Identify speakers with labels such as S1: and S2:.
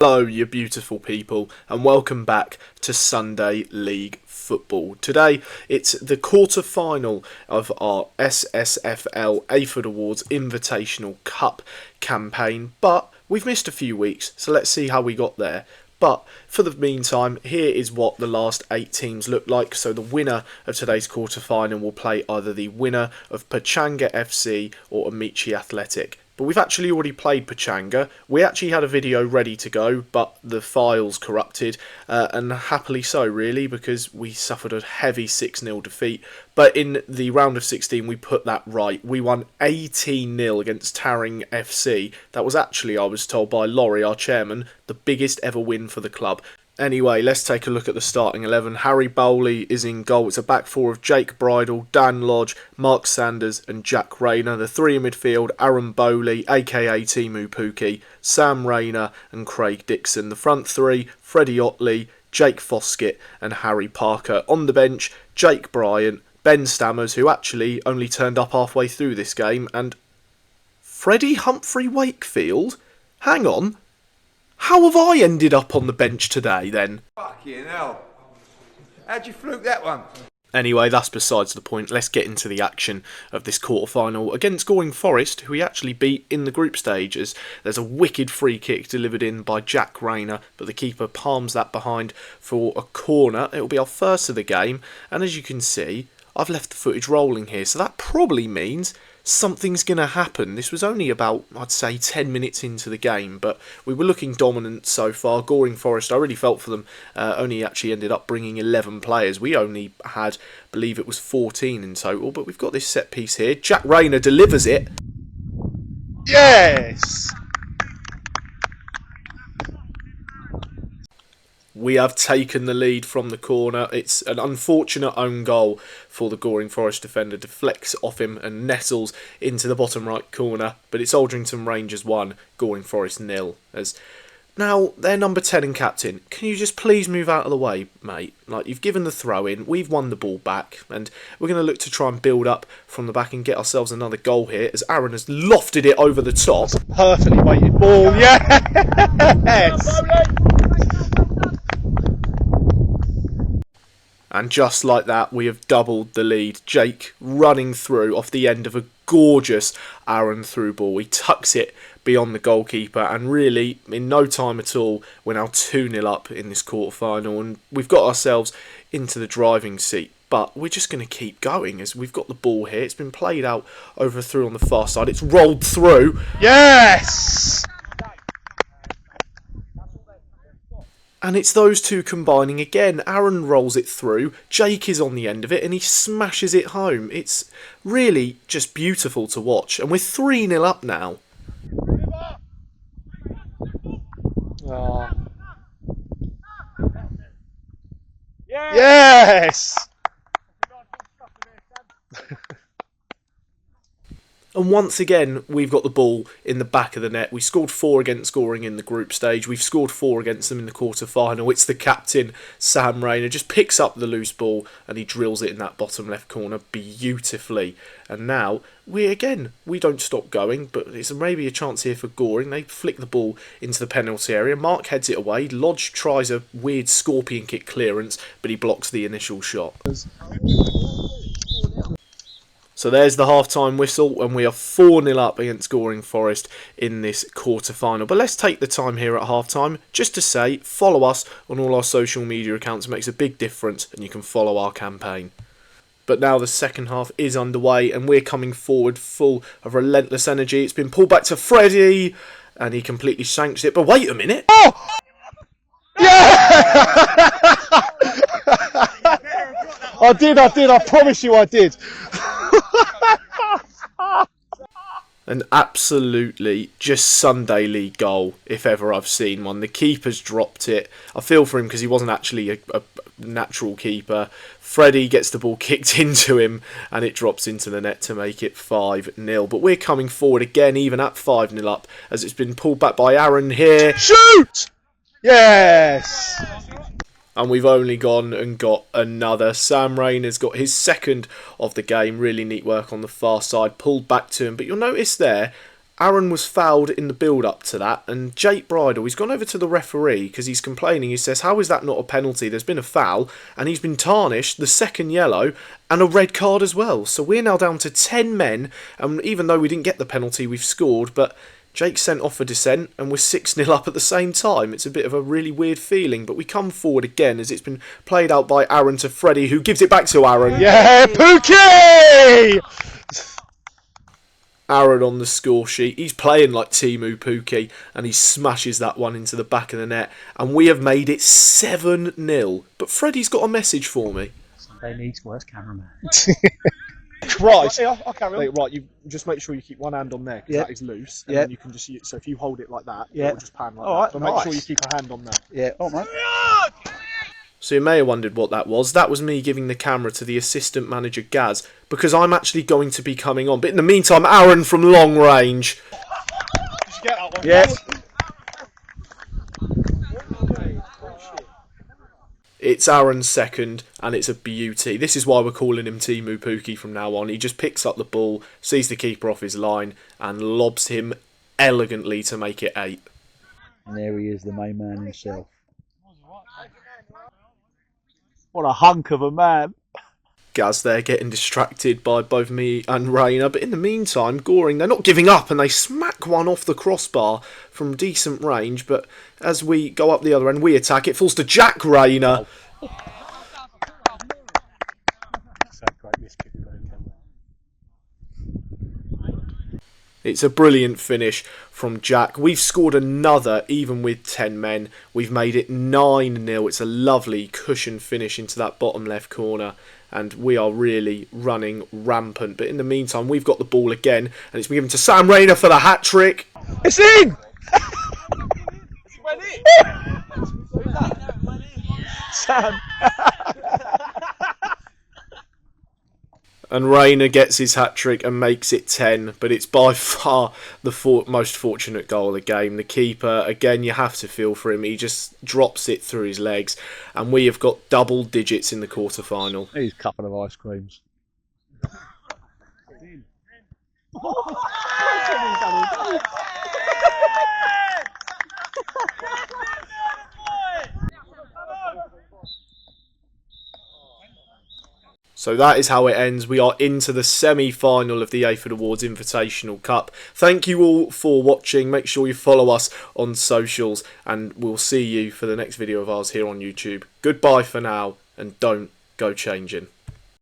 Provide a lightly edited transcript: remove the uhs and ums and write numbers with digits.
S1: Hello you beautiful people and welcome back to Sunday League Football. Today it's the quarter-final of our SSFL Aphid Awards Invitational Cup campaign, but we've missed a few weeks, so let's see how we got there. But for the meantime, here is what the last 8 teams look like. So the winner of today's quarter-final will play either the winner of Pachanga FC or Amici Athletic. But we've actually already played Pachanga. We actually had a video ready to go, but the files corrupted, and happily so really, because we suffered a heavy 6-0 defeat. But in the round of 16 we put that right. We won 18-0 against Tarring FC. That was actually, I was told by Laurie, our chairman, the biggest ever win for the club. Anyway, let's take a look at the starting 11. Harry Bowley is in goal. It's a back four of Jake Bridle, Dan Lodge, Mark Sanders and Jack Rayner. The three in midfield, Aaron Bowley, aka Timu Pukki, Sam Rayner and Craig Dixon. The front three, Freddie Otley, Jake Foskett and Harry Parker. On the bench, Jake Bryant, Ben Stammers, who actually only turned up halfway through this game, and Freddie Humphrey Wakefield? Hang on. How have I ended up on the bench today then?
S2: Fucking hell. How'd you fluke that one?
S1: Anyway, that's besides the point. Let's get into the action of this quarter-final against Goring Forest, who we actually beat in the group stage, as there's a wicked free kick delivered in by Jack Rayner, but the keeper palms that behind for a corner. It'll be our first of the game, and as you can see, I've left the footage rolling here, so that probably means something's going to happen. This was only about, I'd say, 10 minutes into the game, but we were looking dominant so far. Goring Forest, I really felt for them, only actually ended up bringing 11 players. We only had, I believe it was 14 in total, but we've got this set piece here. Jack Rayner delivers it.
S3: Yes!
S1: We have taken the lead from the corner. It's an unfortunate own goal for the Goring Forest defender. Deflects off him and nestles into the bottom right corner. But it's Aldrington Rangers 1, Goring Forest 0. As now, their number 10 and captain, can you just please move out of the way, mate? Like, you've given the throw in, we've won the ball back, and we're going to look to try and build up from the back and get ourselves another goal here, as Aaron has lofted it over the top.
S3: That's a perfectly weighted ball, yes!
S1: And just like that, we have doubled the lead. Jake running through off the end of a gorgeous Aaron through ball. He tucks it beyond the goalkeeper, and really, in no time at all, we're now 2-0 up in this quarter-final, and we've got ourselves into the driving seat. But we're just going to keep going, as we've got the ball here. It's been played out over through on the far side. It's rolled through.
S3: Yes!
S1: And it's those two combining again. Aaron rolls it through, Jake is on the end of it, and he smashes it home. It's really just beautiful to watch. And we're 3-0 up now.
S3: Oh. Yes!
S1: And once again, we've got the ball in the back of the net. We scored 4 against Goring in the group stage. We've scored 4 against them in the quarter-final. It's the captain, Sam Rayner, just picks up the loose ball and he drills it in that bottom left corner beautifully. And now, we don't stop going, but it's maybe a chance here for Goring. They flick the ball into the penalty area. Mark heads it away. Lodge tries a weird scorpion kick clearance, but he blocks the initial shot. So there's the half-time whistle, and we are 4-0 up against Goring Forest in this quarter-final. But let's take the time here at half-time just to say, follow us on all our social media accounts. It makes a big difference, and you can follow our campaign. But now the second half is underway, and we're coming forward full of relentless energy. It's been pulled back to Freddie, and he completely shanks it. But wait a minute!
S3: Oh! Yeah! I promise you I did.
S1: An absolutely just Sunday League goal, if ever I've seen one. The keeper's dropped it. I feel for him because he wasn't actually a natural keeper. Freddie gets the ball kicked into him and it drops into the net to make it 5-0. But we're coming forward again, even at 5-0 up, as it's been pulled back by Aaron here.
S3: Shoot! Yes!
S1: And we've only gone and got another. Sam Rayner's got his second of the game. Really neat work on the far side. Pulled back to him. But you'll notice there, Aaron was fouled in the build-up to that, and Jake Bridle, he's gone over to the referee because he's complaining. He says, how is that not a penalty? There's been a foul, and he's been tarnished, the second yellow, and a red card as well. So we're now down to 10 men, and even though we didn't get the penalty, we've scored, but Jake sent off for dissent, and we're 6-0 up at the same time. It's a bit of a really weird feeling, but we come forward again as it's been played out by Aaron to Freddie, who gives it back to Aaron.
S3: Yeah, Pookie!
S1: Aaron on the score sheet. He's playing like Timu Pukki, and he smashes that one into the back of the net. And we have made it 7-0. But Freddie's got a message for me.
S4: Sunday needs worse cameraman.
S3: Christ.
S5: I'll carry on.
S3: Right, you just make sure you keep one hand on there because that is loose. And then you can just so if you hold it like that, it'll just pan like that. So make sure you keep a hand on there.
S4: Yeah, alright.
S1: So you may have wondered what that was. That was me giving the camera to the assistant manager Gaz, because I'm actually going to be coming on. But in the meantime, Aaron from long range.
S5: Did you get that one?
S3: Yes.
S1: It's Aaron's second, and it's a beauty. This is why we're calling him Timu Pukki from now on. He just picks up the ball, sees the keeper off his line, and lobs him elegantly to make it 8.
S4: And there he is, the main man himself.
S3: What a hunk of a man.
S1: Gaz there getting distracted by both me and Rayner, but in the meantime, Goring, they're not giving up, and they smack one off the crossbar from decent range, but as we go up the other end, we attack. It falls to Jack Rayner. It's a brilliant finish from Jack. We've scored another, even with 10 men. We've made it 9-0. It's a lovely cushion finish into that bottom left corner. And we are really running rampant. But in the meantime, we've got the ball again. And it's been given to Sam Rayner for the hat-trick.
S3: It's in! Sam.
S1: And Rayner gets his hat-trick and makes it 10. But it's by far the most fortunate goal of the game. The keeper, again, you have to feel for him. He just drops it through his legs. And we have got double digits in the quarter-final.
S4: He's a couple of ice creams.
S1: So that is how it ends. We are into the semi-final of the Ayford Awards Invitational Cup. Thank you all for watching. Make sure you follow us on socials, and we'll see you for the next video of ours here on YouTube. Goodbye for now, and don't go changing.